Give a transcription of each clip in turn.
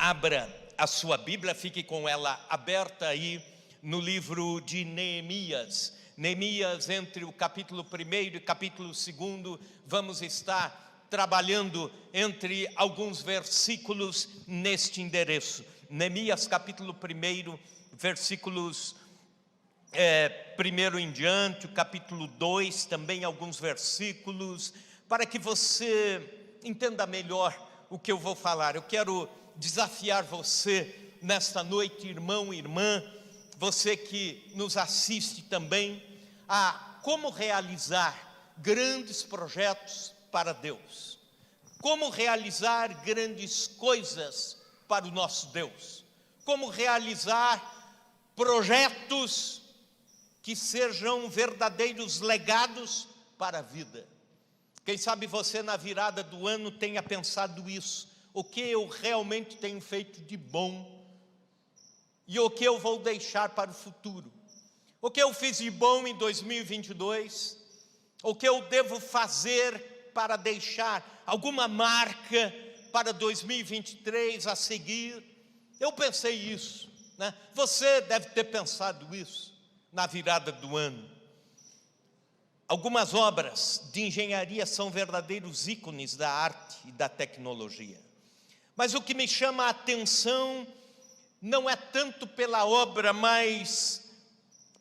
Abra a sua Bíblia, fique com ela aberta aí no livro de Neemias. Neemias, entre o capítulo 1º e capítulo 2º, vamos estar trabalhando entre alguns versículos neste endereço. Neemias capítulo 1º, versículos 1º em diante, o capítulo 2, também alguns versículos, para que você entenda melhor o que eu vou falar. Eu quero desafiar você nesta noite, irmão e irmã, você que nos assiste também, a como realizar grandes projetos para Deus, como realizar grandes coisas para o nosso Deus, como realizar projetos que sejam verdadeiros legados para a vida. Quem sabe você na virada do ano tenha pensado isso: o que eu realmente tenho feito de bom e o que eu vou deixar para o futuro. O que eu fiz de bom em 2022, o que eu devo fazer para deixar alguma marca para 2023 a seguir. Eu pensei isso, né? Você deve ter pensado isso na virada do ano. Algumas obras de engenharia são verdadeiros ícones da arte e da tecnologia. Mas o que me chama a atenção não é tanto pela obra, mas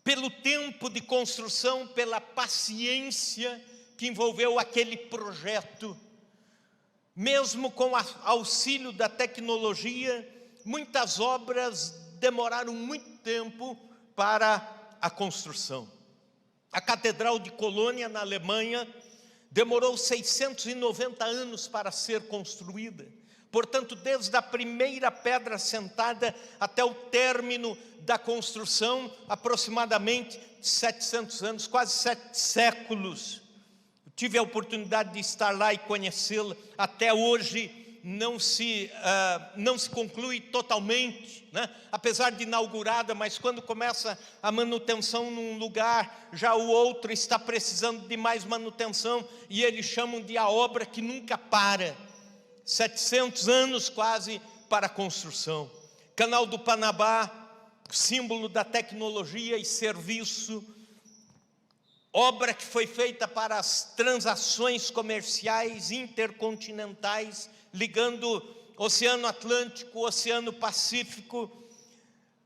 pelo tempo de construção, pela paciência que envolveu aquele projeto. Mesmo com o auxílio da tecnologia, muitas obras demoraram muito tempo para a construção. A Catedral de Colônia, na Alemanha, demorou 690 anos para ser construída. Portanto, desde a primeira pedra assentada até o término da construção, aproximadamente 700 anos, quase 7 séculos. Eu tive a oportunidade de estar lá e conhecê-la. Até hoje não se conclui totalmente, né? Apesar de inaugurada, mas quando começa a manutenção num lugar, já o outro está precisando de mais manutenção, e eles chamam de a obra que nunca para. 700 anos quase para a construção. Canal do Panamá, símbolo da tecnologia e serviço, obra que foi feita para as transações comerciais intercontinentais, ligando o Oceano Atlântico, o Oceano Pacífico.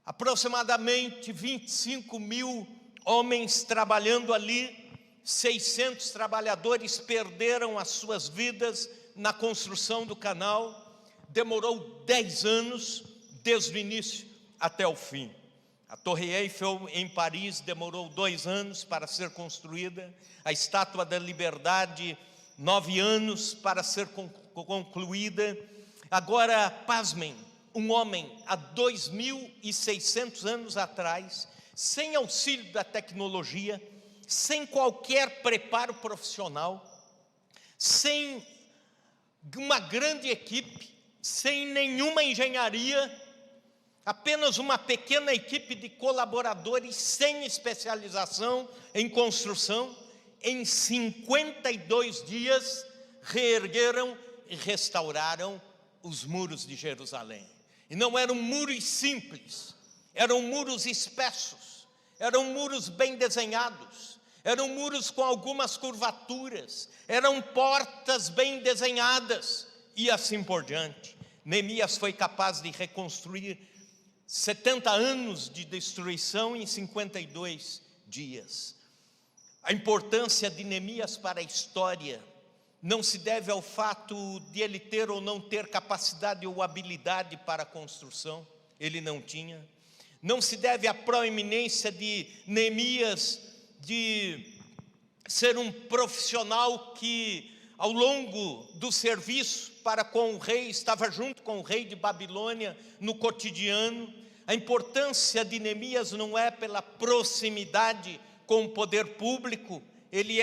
Aproximadamente 25 mil homens trabalhando ali, 600 trabalhadores perderam as suas vidas na construção do canal. Demorou 10 anos, desde o início até o fim. A Torre Eiffel, em Paris, demorou 2 anos para ser construída. A Estátua da Liberdade, 9 anos para ser concluída. Agora, pasmem, um homem, há 2.600 anos atrás, sem auxílio da tecnologia, sem qualquer preparo profissional, sem uma grande equipe, sem nenhuma engenharia, apenas uma pequena equipe de colaboradores sem especialização em construção, em 52 dias reergueram e restauraram os muros de Jerusalém. E não eram muros simples, eram muros espessos, eram muros bem desenhados, eram muros com algumas curvaturas, eram portas bem desenhadas e assim por diante. Neemias foi capaz de reconstruir 70 anos de destruição em 52 dias. A importância de Neemias para a história não se deve ao fato de ele ter ou não ter capacidade ou habilidade para a construção. Ele não tinha. Não se deve à proeminência de Neemias de ser um profissional que, ao longo do serviço para com o rei, estava junto com o rei de Babilônia no cotidiano. A importância de Neemias não é pela proximidade com o poder público. Ele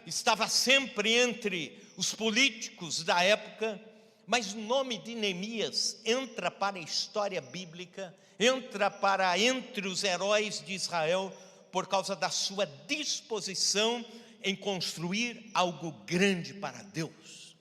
estava sempre entre os políticos da época, mas o nome de Neemias entra para a história bíblica, entra para entre os heróis de Israel, por causa da sua disposição em construir algo grande para Deus.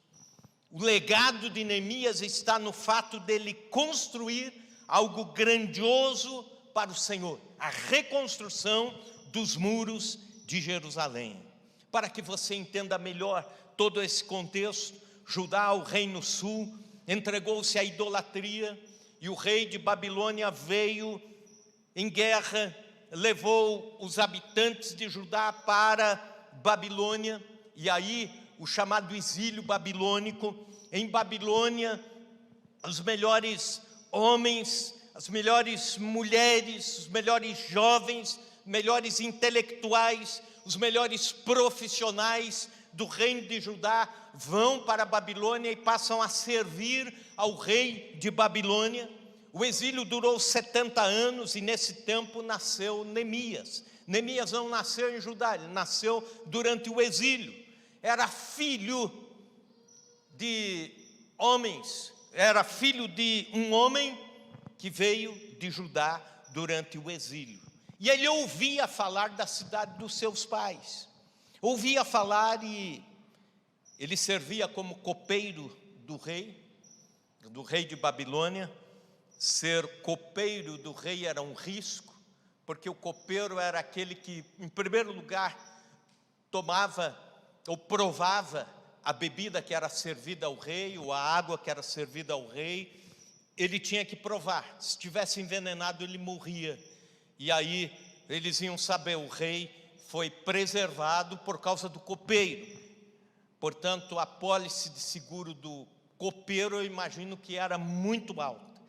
O legado de Neemias está no fato dele construir algo grandioso para o Senhor, a reconstrução dos muros de Jerusalém. Para que você entenda melhor todo esse contexto, Judá, o reino sul, entregou-se à idolatria, e o rei de Babilônia veio em guerra, levou os habitantes de Judá para Babilônia, e aí o chamado exílio babilônico. Em Babilônia, os melhores homens, as melhores mulheres, os melhores jovens, melhores intelectuais, os melhores profissionais do reino de Judá vão para a Babilônia e passam a servir ao rei de Babilônia. O exílio durou 70 anos e nesse tempo nasceu Neemias. Neemias não nasceu em Judá, ele nasceu durante o exílio. Era filho de homens, era filho de um homem que veio de Judá durante o exílio. E ele ouvia falar da cidade dos seus pais. Ouvia falar, e ele servia como copeiro do rei de Babilônia. Ser copeiro do rei era um risco, porque o copeiro era aquele que, em primeiro lugar, tomava ou provava a bebida que era servida ao rei, ou a água que era servida ao rei. Ele tinha que provar. Se estivesse envenenado, ele morria. E aí eles iam saber, o rei foi preservado por causa do copeiro. Portanto, a apólice de seguro do copeiro, eu imagino que era muito alta.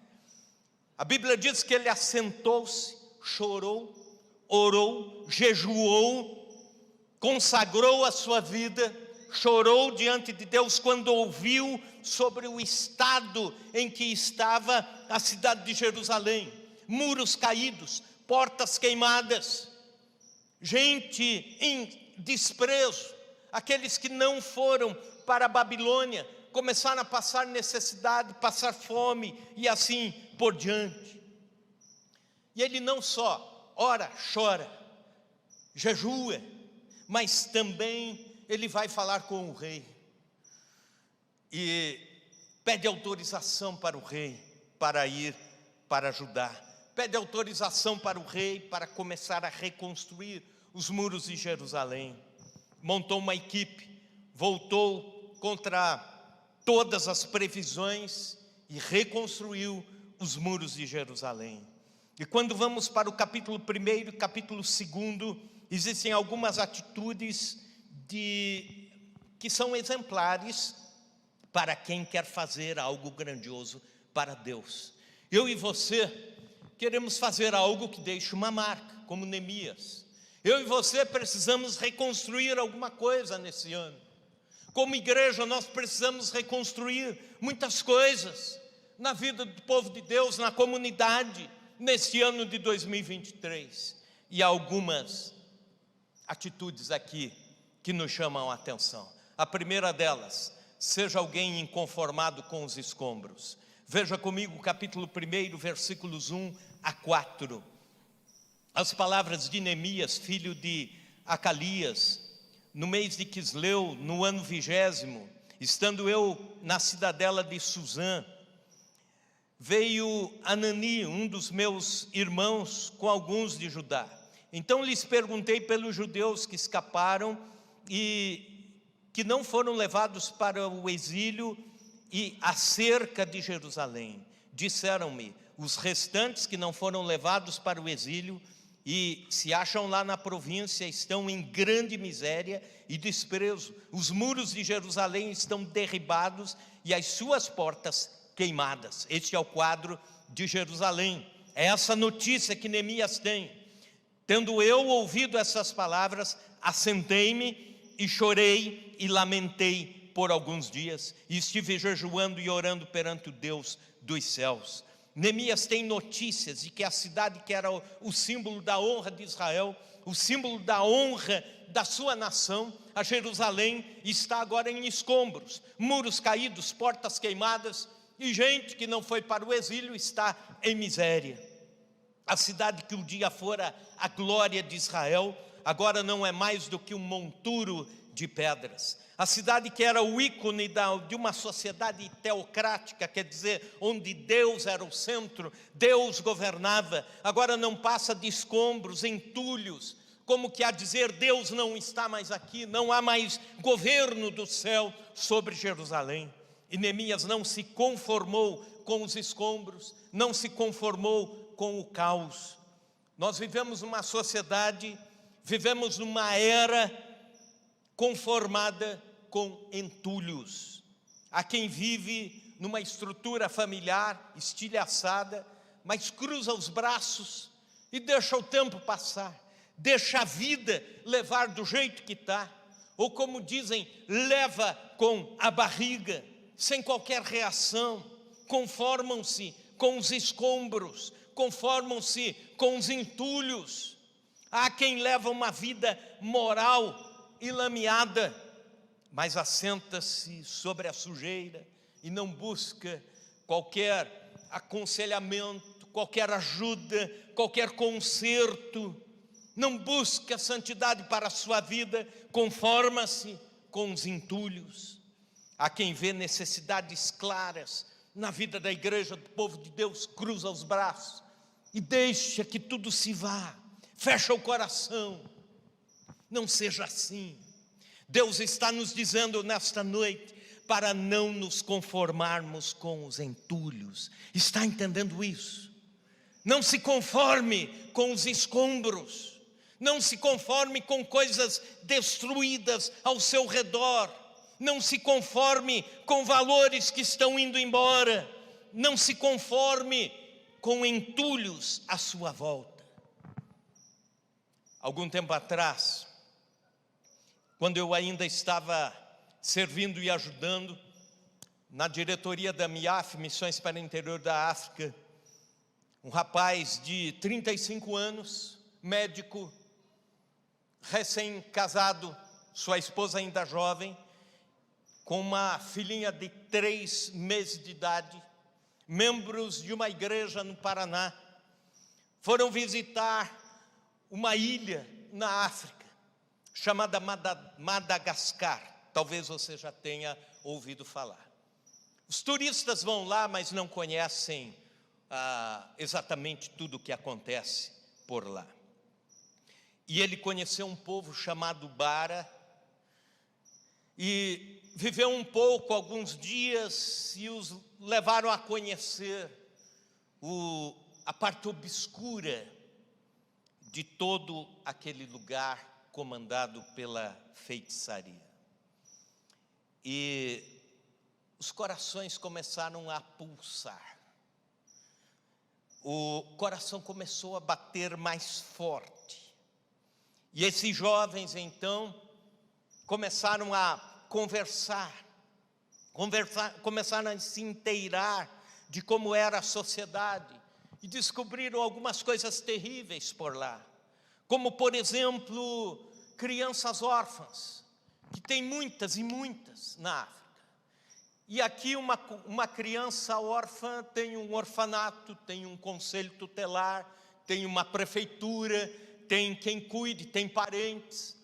A Bíblia diz que ele assentou-se, chorou, orou, jejuou, consagrou a sua vida, chorou diante de Deus quando ouviu sobre o estado em que estava a cidade de Jerusalém. Muros caídos, portas queimadas, gente em desprezo. Aqueles que não foram para a Babilônia começaram a passar necessidade, passar fome e assim por diante. E ele não só ora, chora, jejua, mas também ele vai falar com o rei e pede autorização para o rei para ir para Judá. Pede autorização para o rei para começar a reconstruir os muros de Jerusalém. Montou uma equipe, voltou contra todas as previsões e reconstruiu os muros de Jerusalém. E quando vamos para o capítulo 1 e capítulo 2, existem algumas atitudes que são exemplares para quem quer fazer algo grandioso para Deus. Eu e você queremos fazer algo que deixe uma marca, como Neemias. Eu e você precisamos reconstruir alguma coisa nesse ano. Como igreja, nós precisamos reconstruir muitas coisas na vida do povo de Deus, na comunidade, nesse ano de 2023. E há algumas atitudes aqui que nos chamam a atenção. A primeira delas, seja alguém inconformado com os escombros. Veja comigo o capítulo 1, versículos 1 a 4. As palavras de Neemias, filho de Acalias, no mês de Quisleu, no ano 20º, estando eu na cidadela de Suzã, veio Anani, um dos meus irmãos, com alguns de Judá. Então lhes perguntei pelos judeus que escaparam e que não foram levados para o exílio e acerca de Jerusalém. Disseram-me, os restantes que não foram levados para o exílio e se acham lá na província estão em grande miséria e desprezo. Os muros de Jerusalém estão derribados e as suas portas queimadas. Este é o quadro de Jerusalém. É essa notícia que Neemias tem. Tendo eu ouvido essas palavras, assentei-me e chorei e lamentei por alguns dias, e estive jejuando e orando perante o Deus dos céus. Neemias tem notícias de que a cidade que era o símbolo da honra de Israel, o símbolo da honra da sua nação, a Jerusalém, está agora em escombros, muros caídos, portas queimadas, e gente que não foi para o exílio está em miséria. A cidade que um dia fora a glória de Israel, agora não é mais do que um monturo de pedras. A cidade que era o ícone de uma sociedade teocrática, quer dizer, onde Deus era o centro, Deus governava, agora não passa de escombros, entulhos, como que a dizer, Deus não está mais aqui, não há mais governo do céu sobre Jerusalém. E Neemias não se conformou com os escombros, não se conformou com o caos. Nós vivemos numa sociedade, vivemos numa era conformada com entulhos. Há quem vive numa estrutura familiar estilhaçada, mas cruza os braços e deixa o tempo passar, deixa a vida levar do jeito que está, ou como dizem, leva com a barriga, sem qualquer reação, conformam-se com os escombros, conformam-se com os entulhos. Há quem leva uma vida moral e lameada, mas assenta-se sobre a sujeira e não busca qualquer aconselhamento, qualquer ajuda, qualquer conserto, não busca santidade para a sua vida, conforma-se com os entulhos. Há quem vê necessidades claras na vida da igreja, do povo de Deus, cruza os braços e deixa que tudo se vá, fecha o coração. Não seja assim. Deus está nos dizendo nesta noite para não nos conformarmos com os entulhos. Está entendendo isso? Não se conforme com os escombros. Não se conforme com coisas destruídas ao seu redor. Não se conforme com valores que estão indo embora. Não se conforme com entulhos à sua volta. Algum tempo atrás, quando eu ainda estava servindo e ajudando na diretoria da MIAF, Missões para o Interior da África, um rapaz de 35 anos, médico, recém-casado, sua esposa ainda jovem, com uma filhinha de 3 meses de idade, membros de uma igreja no Paraná, foram visitar uma ilha na África, chamada Madagascar. Talvez você já tenha ouvido falar. Os turistas vão lá, mas não conhecem exatamente tudo o que acontece por lá. E ele conheceu um povo chamado Bara, e viveu um pouco, alguns dias, e os levaram a conhecer a parte obscura de todo aquele lugar comandado pela feitiçaria. E os corações começaram a pulsar. O coração começou a bater mais forte. E esses jovens, então, começaram a conversar, começaram a se inteirar de como era a sociedade, e descobriram algumas coisas terríveis por lá. Como, por exemplo, crianças órfãs, que tem muitas e muitas na África. E aqui uma criança órfã tem um orfanato, tem um conselho tutelar, tem uma prefeitura, tem quem cuide, tem parentes.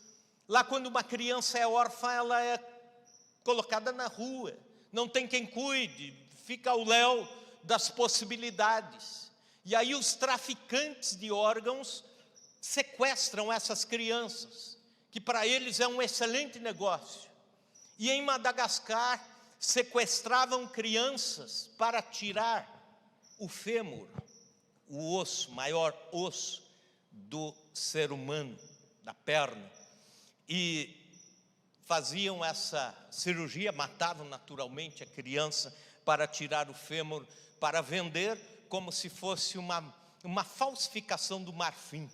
Lá, quando uma criança é órfã, ela é colocada na rua, não tem quem cuide, fica ao léu das possibilidades. E aí os traficantes de órgãos sequestram essas crianças, que para eles é um excelente negócio. E em Madagascar, sequestravam crianças para tirar o fêmur, o osso, maior osso do ser humano, da perna. E faziam essa cirurgia, matavam naturalmente a criança para tirar o fêmur, para vender como se fosse uma falsificação do marfim.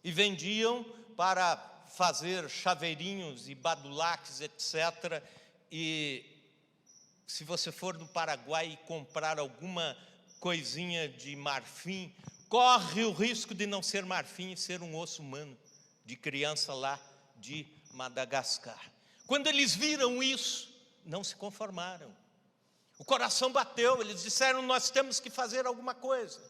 E vendiam para fazer chaveirinhos e badulaques, etc. E se você for no Paraguai e comprar alguma coisinha de marfim, corre o risco de não ser marfim e ser um osso humano, de criança lá de Madagascar. Quando eles viram isso, não se conformaram. O coração bateu, eles disseram, nós temos que fazer alguma coisa.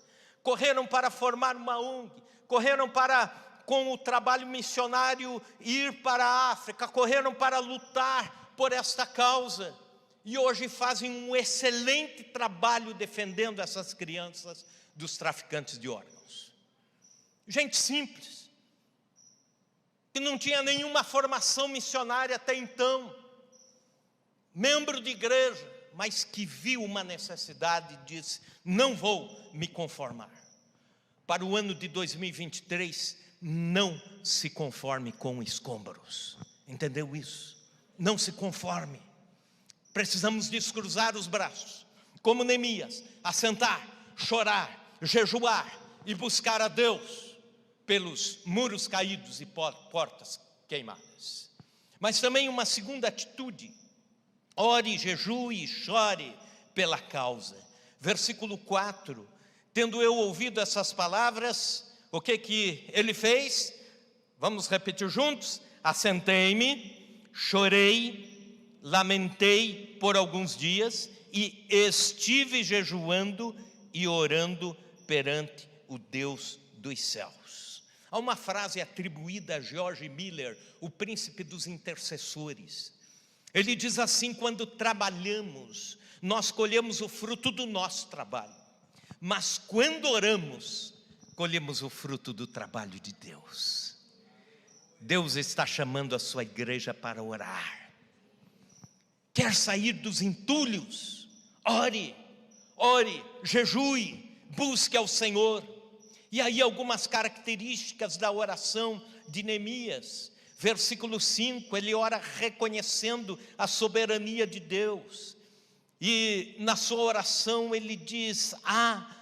Correram para formar uma ONG, correram para com o trabalho missionário ir para a África, correram para lutar por esta causa, e hoje fazem um excelente trabalho defendendo essas crianças dos traficantes de órgãos. Gente simples, que não tinha nenhuma formação missionária até então, membro de igreja, mas que viu uma necessidade e disse: não vou me conformar. Para o ano de 2023, não se conforme com escombros. Entendeu isso? Não se conforme. Precisamos descruzar os braços, como Neemias, assentar, chorar, jejuar e buscar a Deus pelos muros caídos e portas queimadas. Mas também uma segunda atitude: ore, jejue e chore pela causa. Versículo 4, tendo eu ouvido essas palavras, o que ele fez? Vamos repetir juntos? Assentei-me, chorei, lamentei por alguns dias e estive jejuando e orando perante o Deus dos céus. Há uma frase atribuída a George Miller, o príncipe dos intercessores. Ele diz assim: quando trabalhamos, nós colhemos o fruto do nosso trabalho, mas quando oramos, colhemos o fruto do trabalho de Deus. Deus está chamando a sua igreja para orar. Quer sair dos entulhos? Ore, jejue, busque ao Senhor. E aí algumas características da oração de Neemias. Versículo 5, ele ora reconhecendo a soberania de Deus. E na sua oração ele diz: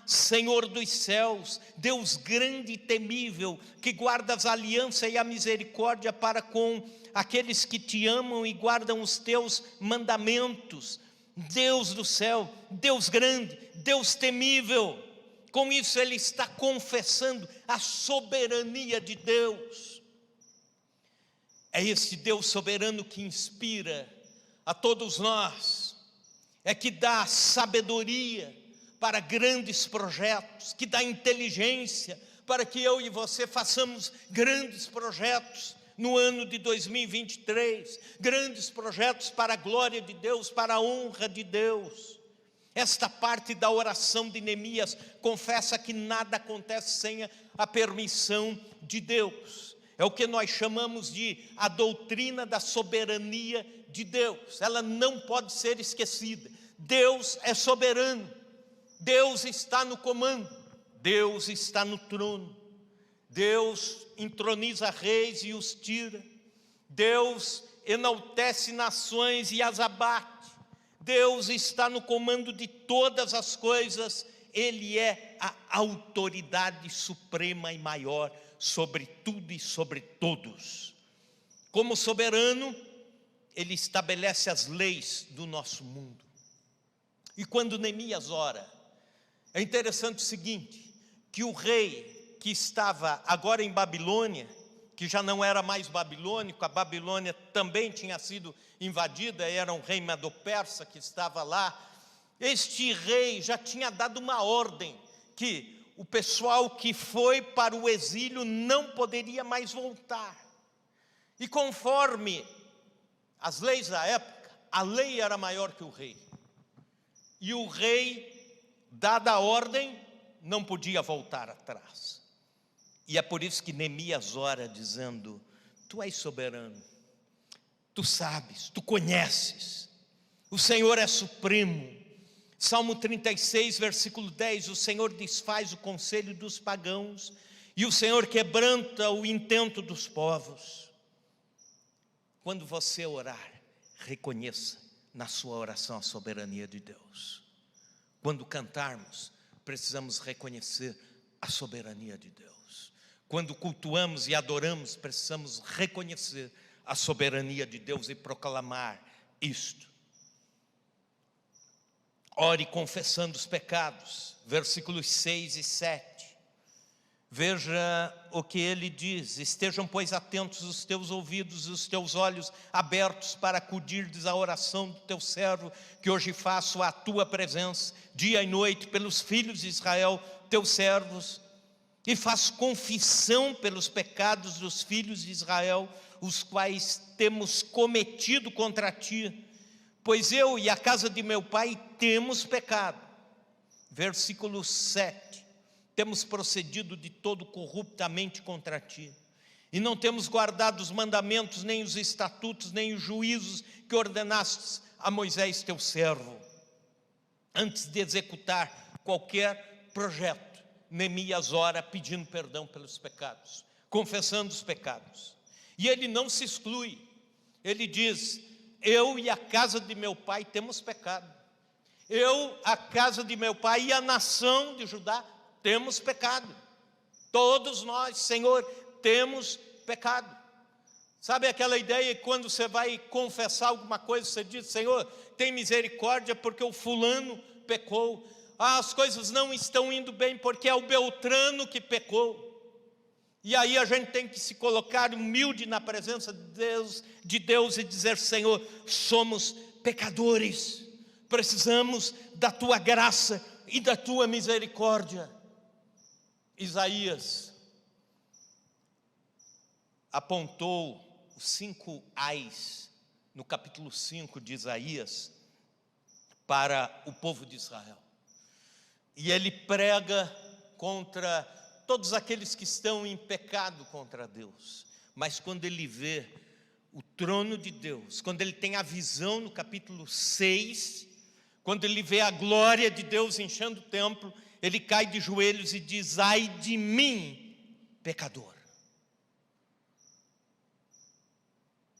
Senhor dos céus, Deus grande e temível, que guardas a aliança e a misericórdia para com aqueles que te amam e guardam os teus mandamentos. Deus do céu, Deus grande, Deus temível. Com isso ele está confessando a soberania de Deus. É esse Deus soberano que inspira a todos nós, é que dá sabedoria para grandes projetos, que dá inteligência para que eu e você façamos grandes projetos no ano de 2023, grandes projetos para a glória de Deus, para a honra de Deus. Esta parte da oração de Neemias confessa que nada acontece sem a permissão de Deus. É o que nós chamamos de a doutrina da soberania de Deus. Ela não pode ser esquecida. Deus é soberano, Deus está no comando, Deus está no trono. Deus entroniza reis e os tira, Deus enaltece nações e as abate, Deus está no comando de todas as coisas, Ele é a autoridade suprema e maior sobre tudo e sobre todos. Como soberano, Ele estabelece as leis do nosso mundo. E quando Neemias ora, é interessante o seguinte, que o rei que estava agora em Babilônia, que já não era mais babilônico, a Babilônia também tinha sido invadida, era um rei medo-persa que estava lá. Este rei já tinha dado uma ordem, que o pessoal que foi para o exílio não poderia mais voltar. E conforme as leis da época, a lei era maior que o rei. E o rei, dada a ordem, não podia voltar atrás. E é por isso que Neemias ora dizendo: Tu és soberano, Tu sabes, Tu conheces, o Senhor é supremo. Salmo 36, versículo 10, o Senhor desfaz o conselho dos pagãos, e o Senhor quebranta o intento dos povos. Quando você orar, reconheça na sua oração a soberania de Deus. Quando cantarmos, precisamos reconhecer a soberania de Deus. Quando cultuamos e adoramos, precisamos reconhecer a soberania de Deus e proclamar isto. Ore confessando os pecados, versículos 6 e 7. Veja o que ele diz: estejam, pois, atentos os teus ouvidos e os teus olhos abertos para acudirdes à oração do teu servo, que hoje faço à tua presença, dia e noite, pelos filhos de Israel, teus servos, que faz confissão pelos pecados dos filhos de Israel, os quais temos cometido contra ti, pois eu e a casa de meu pai temos pecado. Versículo 7, temos procedido de todo corruptamente contra ti, e não temos guardado os mandamentos, nem os estatutos, nem os juízos que ordenastes a Moisés teu servo. Antes de executar qualquer projeto, Neemias ora pedindo perdão pelos pecados, confessando os pecados. E ele não se exclui, ele diz: eu e a casa de meu pai temos pecado. Eu, a casa de meu pai e a nação de Judá temos pecado. Todos nós, Senhor, temos pecado. Sabe aquela ideia que quando você vai confessar alguma coisa, você diz: Senhor, tem misericórdia porque o fulano pecou. As coisas não estão indo bem porque é o Beltrano que pecou. E aí a gente tem que se colocar humilde na presença de Deus e dizer: Senhor, somos pecadores, precisamos da Tua graça e da Tua misericórdia. Isaías apontou os 5 ais no capítulo 5 de Isaías para o povo de Israel. E ele prega contra todos aqueles que estão em pecado contra Deus. Mas quando ele vê o trono de Deus, quando ele tem a visão no capítulo 6, quando ele vê a glória de Deus enchendo o templo, ele cai de joelhos e diz: ai de mim, pecador.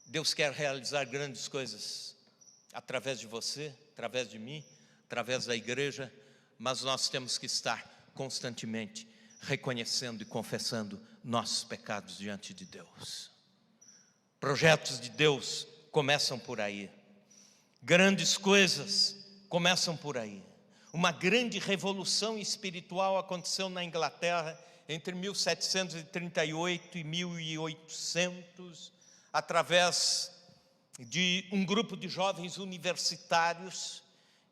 Deus quer realizar grandes coisas através de você, através de mim, através da igreja, mas nós temos que estar constantemente reconhecendo e confessando nossos pecados diante de Deus. Projetos de Deus começam por aí, grandes coisas começam por aí. Uma grande revolução espiritual aconteceu na Inglaterra entre 1738 e 1800, através de um grupo de jovens universitários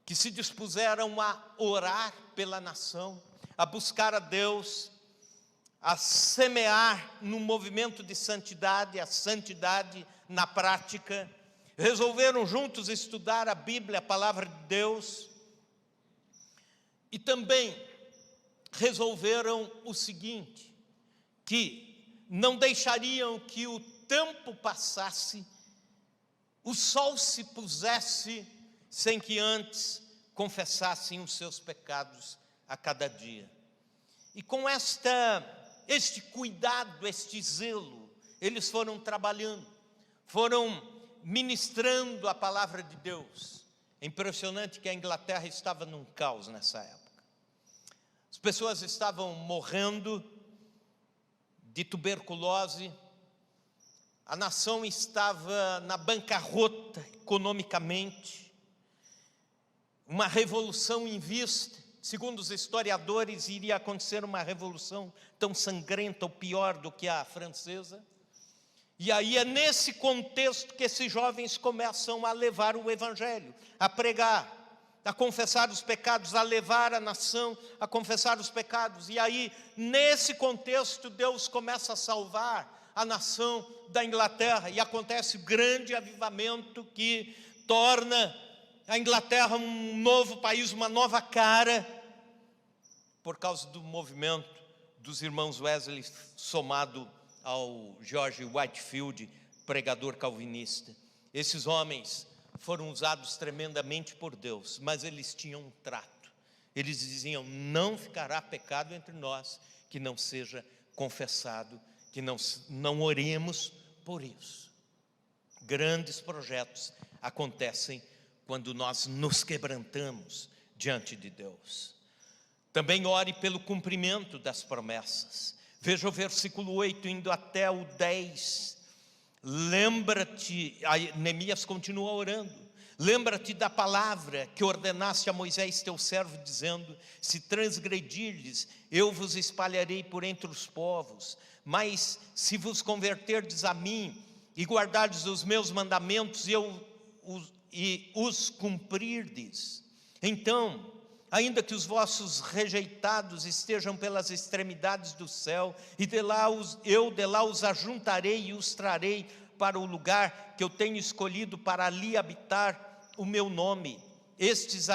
que se dispuseram a orar pela nação, a buscar a Deus, a semear num movimento de santidade, a santidade na prática. Resolveram juntos estudar a Bíblia, a palavra de Deus, e também resolveram o seguinte: que não deixariam que o tempo passasse, o sol se pusesse, sem que antes confessassem os seus pecados a cada dia. E com este cuidado, este zelo, eles foram trabalhando, foram ministrando a palavra de Deus. É impressionante que a Inglaterra estava num caos nessa época. As pessoas estavam morrendo de tuberculose, a nação estava na bancarrota economicamente, uma revolução em vista. Segundo os historiadores, iria acontecer uma revolução tão sangrenta ou pior do que a francesa. E aí é nesse contexto que esses jovens começam a levar o evangelho, a pregar, a confessar os pecados, a levar a nação a confessar os pecados. E aí, nesse contexto, Deus começa a salvar a nação da Inglaterra, e acontece o grande avivamento que torna a Inglaterra um novo país, uma nova cara, por causa do movimento dos irmãos Wesley, somado ao George Whitefield, pregador calvinista. Esses homens foram usados tremendamente por Deus, mas eles tinham um trato. Eles diziam: não ficará pecado entre nós que não seja confessado, que não oremos por isso. Grandes projetos acontecem quando nós nos quebrantamos diante de Deus. Também ore pelo cumprimento das promessas. Veja o versículo 8 indo até o 10. Lembra-te, Neemias continua orando: lembra-te da palavra que ordenaste a Moisés teu servo, dizendo: se transgredirdes, eu vos espalharei por entre os povos, mas se vos converterdes a mim e guardardes os meus mandamentos e os cumprirdes, então ainda que os vossos rejeitados estejam pelas extremidades do céu, e eu de lá os ajuntarei e os trarei para o lugar que eu tenho escolhido para ali habitar o meu nome. Estes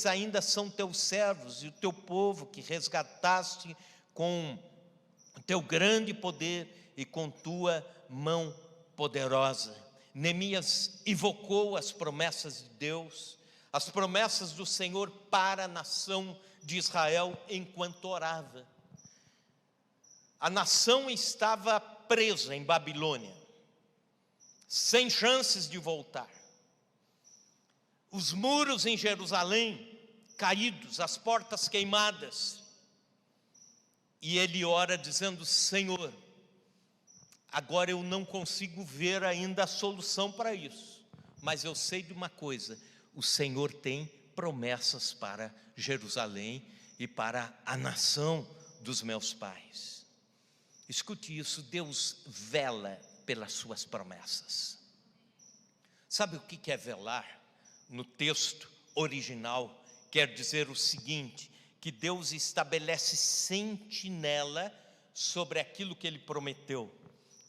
ainda são teus servos e o teu povo que resgataste com o teu grande poder e com tua mão poderosa. Neemias evocou as promessas de Deus, as promessas do Senhor para a nação de Israel enquanto orava. A nação estava presa em Babilônia, sem chances de voltar. Os muros em Jerusalém caídos, as portas queimadas. E ele ora dizendo: Senhor, agora eu não consigo ver ainda a solução para isso, mas eu sei de uma coisa: o Senhor tem promessas para Jerusalém e para a nação dos meus pais. Escute isso, Deus vela pelas suas promessas. Sabe o que é velar? No texto original, quer dizer o seguinte: que Deus estabelece sentinela sobre aquilo que Ele prometeu.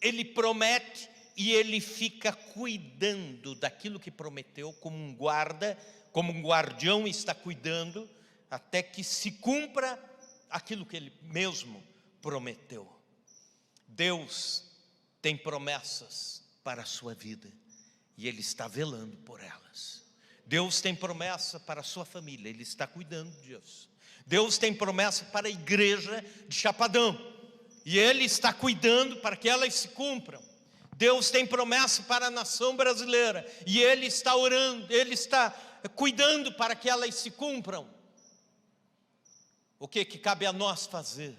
Ele promete e Ele fica cuidando daquilo que prometeu, como um guarda, como um guardião está cuidando, até que se cumpra aquilo que Ele mesmo prometeu. Deus tem promessas para a sua vida e Ele está velando por elas. Deus tem promessa para a sua família, Ele está cuidando disso. Deus tem promessa para a igreja de Chapadão, e Ele está cuidando para que elas se cumpram. Deus tem promessa para a nação brasileira, e Ele está orando, Ele está cuidando para que elas se cumpram. O que cabe a nós fazer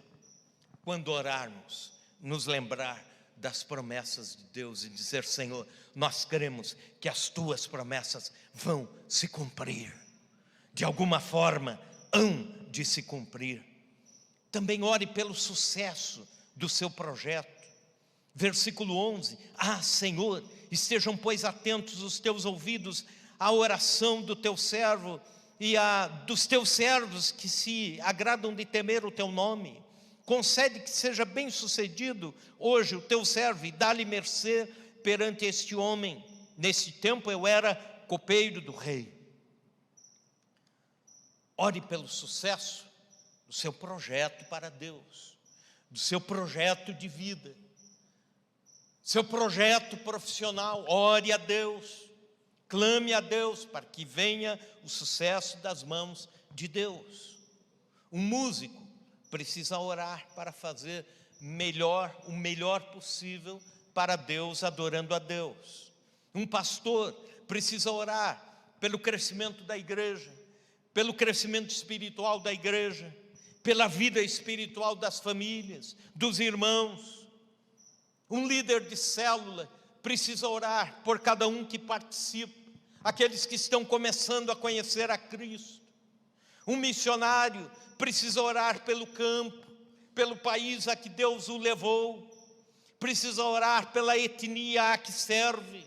quando orarmos? Nos lembrar das promessas de Deus e dizer: Senhor, nós cremos que as tuas promessas vão se cumprir. De alguma forma, hão de se cumprir. Também ore pelo sucesso do seu projeto. Versículo 11: Senhor, estejam pois atentos os teus ouvidos à oração do teu servo e dos teus servos que se agradam de temer o teu nome. Concede que seja bem sucedido hoje o teu servo e dá-lhe mercê perante este homem. Nesse tempo eu era copeiro do rei. Ore pelo sucesso do seu projeto para Deus, do seu projeto de vida, seu projeto profissional. Ore a Deus, clame a Deus para que venha o sucesso das mãos de Deus. Um músico precisa orar para fazer o melhor possível para Deus, adorando a Deus. Um pastor precisa orar pelo crescimento da igreja, pelo crescimento espiritual da igreja, pela vida espiritual das famílias, dos irmãos. Um líder de célula precisa orar por cada um que participa, aqueles que estão começando a conhecer a Cristo. Um missionário precisa orar pelo campo, pelo país a que Deus o levou. Precisa orar pela etnia a que serve.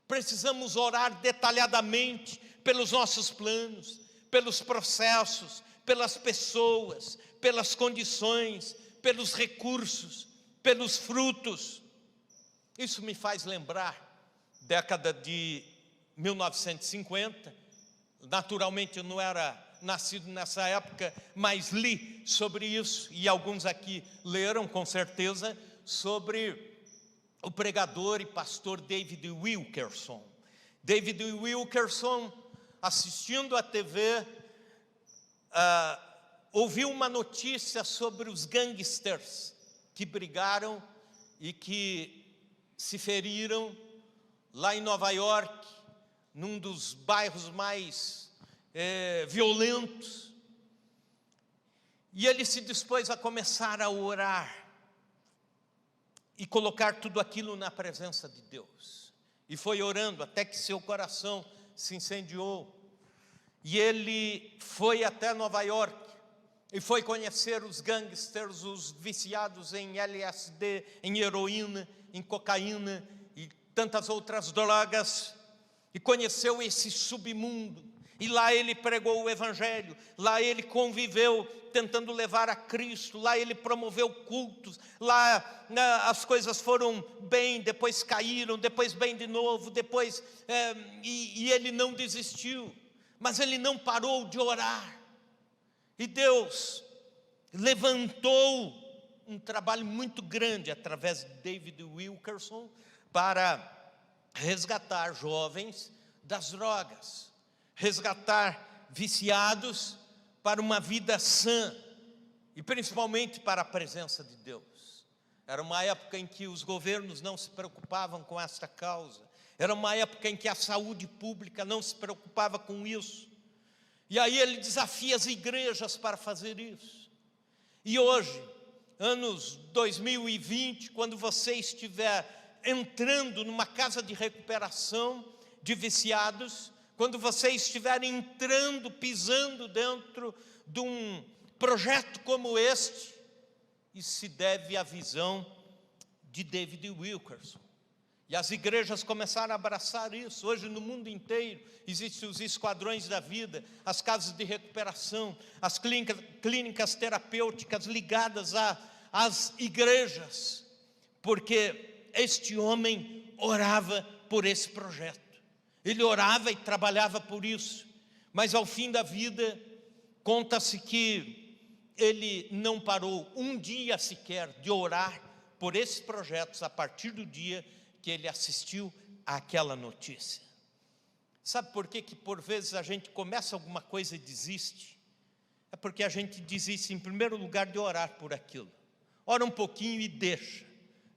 Precisamos orar detalhadamente pelos nossos planos, pelos processos, pelas pessoas, pelas condições, pelos recursos, pelos frutos. Isso me faz lembrar década de 1950. Naturalmente eu não era nascido nessa época, mas li sobre isso, e alguns aqui leram com certeza, sobre o pregador e pastor David Wilkerson. David Wilkerson, assistindo à TV, ouviu uma notícia sobre os gangsters que brigaram e que se feriram lá em Nova York, num dos bairros mais violentos. E ele se dispôs a começar a orar e colocar tudo aquilo na presença de Deus. E foi orando até que seu coração se incendiou. E ele foi até Nova York e foi conhecer os gangsters, os viciados em LSD, em heroína, em cocaína e tantas outras drogas. E conheceu esse submundo. E lá ele pregou o evangelho, lá ele conviveu tentando levar a Cristo, lá ele promoveu cultos, lá as coisas foram bem, depois caíram, depois bem de novo, depois e ele não desistiu, mas ele não parou de orar. E Deus levantou um trabalho muito grande através de David Wilkerson para resgatar jovens das drogas, resgatar viciados para uma vida sã e principalmente para a presença de Deus. Era uma época em que os governos não se preocupavam com esta causa, era uma época em que a saúde pública não se preocupava com isso. E aí ele desafia as igrejas para fazer isso. E hoje, anos 2020, quando você estiver entrando numa casa de recuperação de viciados, quando você estiver entrando, pisando dentro de um projeto como este, isso se deve à visão de David Wilkerson. E as igrejas começaram a abraçar isso. Hoje no mundo inteiro existem os esquadrões da vida, as casas de recuperação, as clínicas terapêuticas ligadas às igrejas, porque este homem orava por esse projeto. Ele orava e trabalhava por isso, mas ao fim da vida, conta-se que ele não parou um dia sequer de orar por esses projetos a partir do dia que ele assistiu àquela notícia. Sabe por que por vezes a gente começa alguma coisa e desiste? É porque a gente desiste em primeiro lugar de orar por aquilo. Ora um pouquinho e deixa.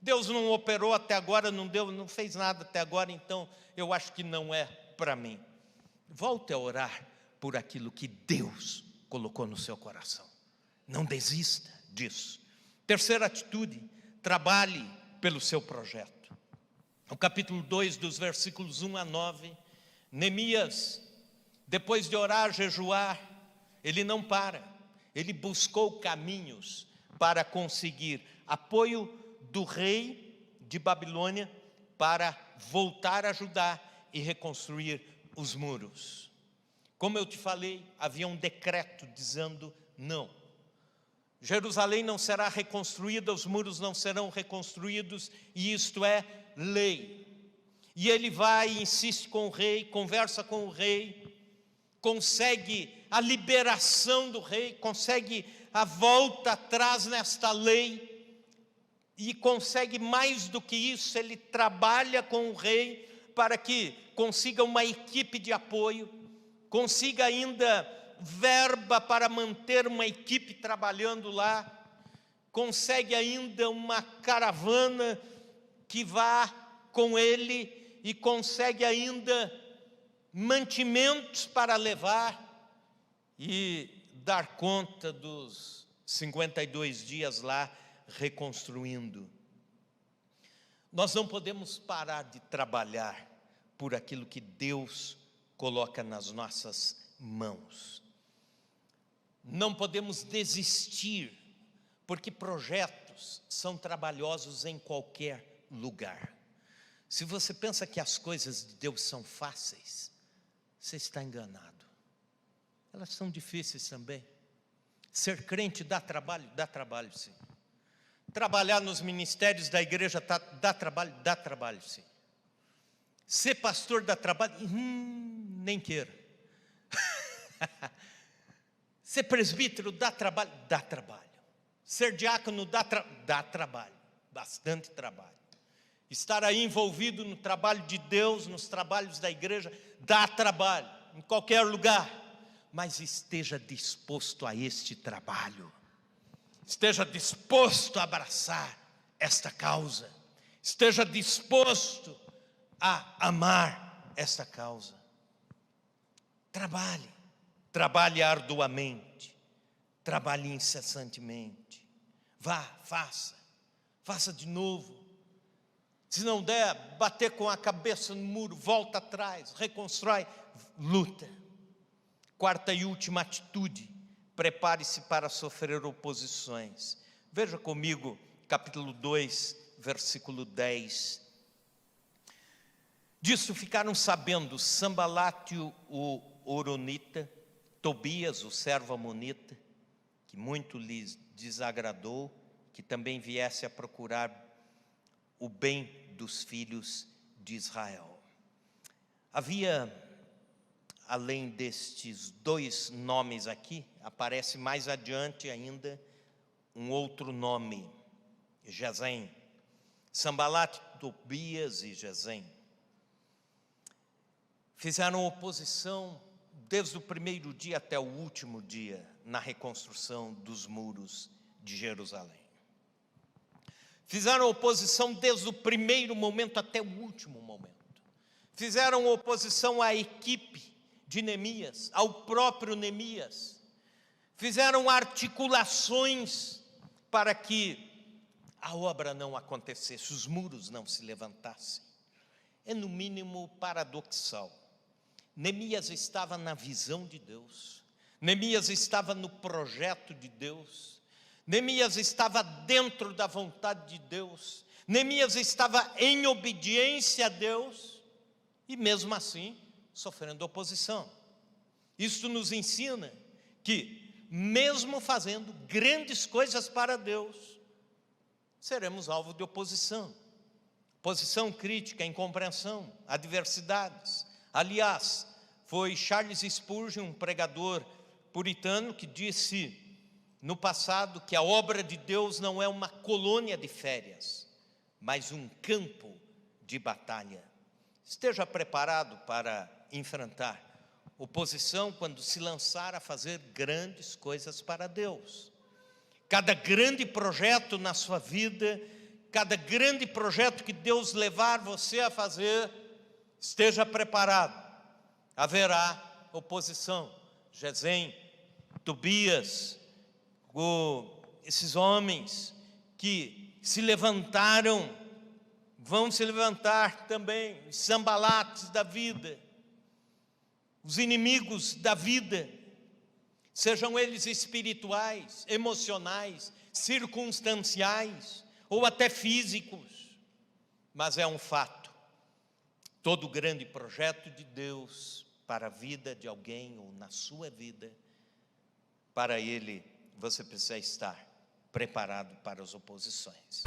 Deus não operou até agora, não fez nada até agora, então eu acho que não é para mim. Volte a orar por aquilo que Deus colocou no seu coração. Não desista disso. Terceira atitude, trabalhe pelo seu projeto. No capítulo 2, dos versículos 1 a 9, Neemias, depois de orar, jejuar, ele não para. Ele buscou caminhos para conseguir apoio do rei de Babilônia para voltar a Judá e reconstruir os muros. Como eu te falei, havia um decreto dizendo não. Jerusalém não será reconstruída, os muros não serão reconstruídos, e isto é lei. E ele vai e insiste com o rei, conversa com o rei, consegue a liberação do rei, consegue a volta atrás nesta lei, e consegue mais do que isso, ele trabalha com o rei para que consiga uma equipe de apoio, consiga ainda verba para manter uma equipe trabalhando lá, consegue ainda uma caravana que vá com ele e consegue ainda mantimentos para levar e dar conta dos 52 dias lá reconstruindo. Nós não podemos parar de trabalhar por aquilo que Deus coloca nas nossas mãos. Não podemos desistir, porque projetos são trabalhosos em qualquer lugar. Se você pensa que as coisas de Deus são fáceis, você está enganado. Elas são difíceis também. Ser crente dá trabalho sim. Trabalhar nos ministérios da igreja dá trabalho sim. Ser pastor dá trabalho? Nem queira. Ser presbítero dá trabalho? Dá trabalho. Ser diácono dá trabalho, bastante trabalho. Estar aí envolvido no trabalho de Deus, nos trabalhos da igreja, dá trabalho, em qualquer lugar. Mas esteja disposto a este trabalho. Esteja disposto a abraçar esta causa. Esteja disposto a amar esta causa. Trabalhe arduamente, trabalhe incessantemente. Vá, faça de novo. Se não der, bater com a cabeça no muro, volta atrás, reconstrói, luta. Quarta e última atitude, prepare-se para sofrer oposições. Veja comigo, capítulo 2, versículo 10. Disso ficaram sabendo Sambalate, o horonita, Tobias, o servo amonita, que muito lhes desagradou, que também viesse a procurar o bem dos filhos de Israel. Havia, além destes dois nomes aqui, aparece mais adiante ainda um outro nome, Gesem. Sambalat, Tobias e Gesem fizeram oposição desde o primeiro dia até o último dia na reconstrução dos muros de Jerusalém. Fizeram oposição desde o primeiro momento até o último momento. Fizeram oposição à equipe de Neemias, ao próprio Neemias. Fizeram articulações para que a obra não acontecesse, os muros não se levantassem. É no mínimo paradoxal. Neemias estava na visão de Deus. Neemias estava no projeto de Deus. Neemias estava dentro da vontade de Deus. Neemias estava em obediência a Deus e mesmo assim sofrendo oposição. Isso nos ensina que mesmo fazendo grandes coisas para Deus, seremos alvo de oposição. Oposição crítica, incompreensão, adversidades. Aliás, foi Charles Spurgeon, um pregador puritano, que disse no passado que a obra de Deus não é uma colônia de férias, mas um campo de batalha. Esteja preparado para enfrentar oposição quando se lançar a fazer grandes coisas para Deus. Cada grande projeto na sua vida, cada grande projeto que Deus levar você a fazer, esteja preparado. Haverá oposição. Gesem, Tobias, esses homens que se levantaram, vão se levantar também, os sambalates da vida, os inimigos da vida, sejam eles espirituais, emocionais, circunstanciais ou até físicos. Mas é um fato, todo grande projeto de Deus para a vida de alguém ou na sua vida, para ele você precisa estar preparado para as oposições.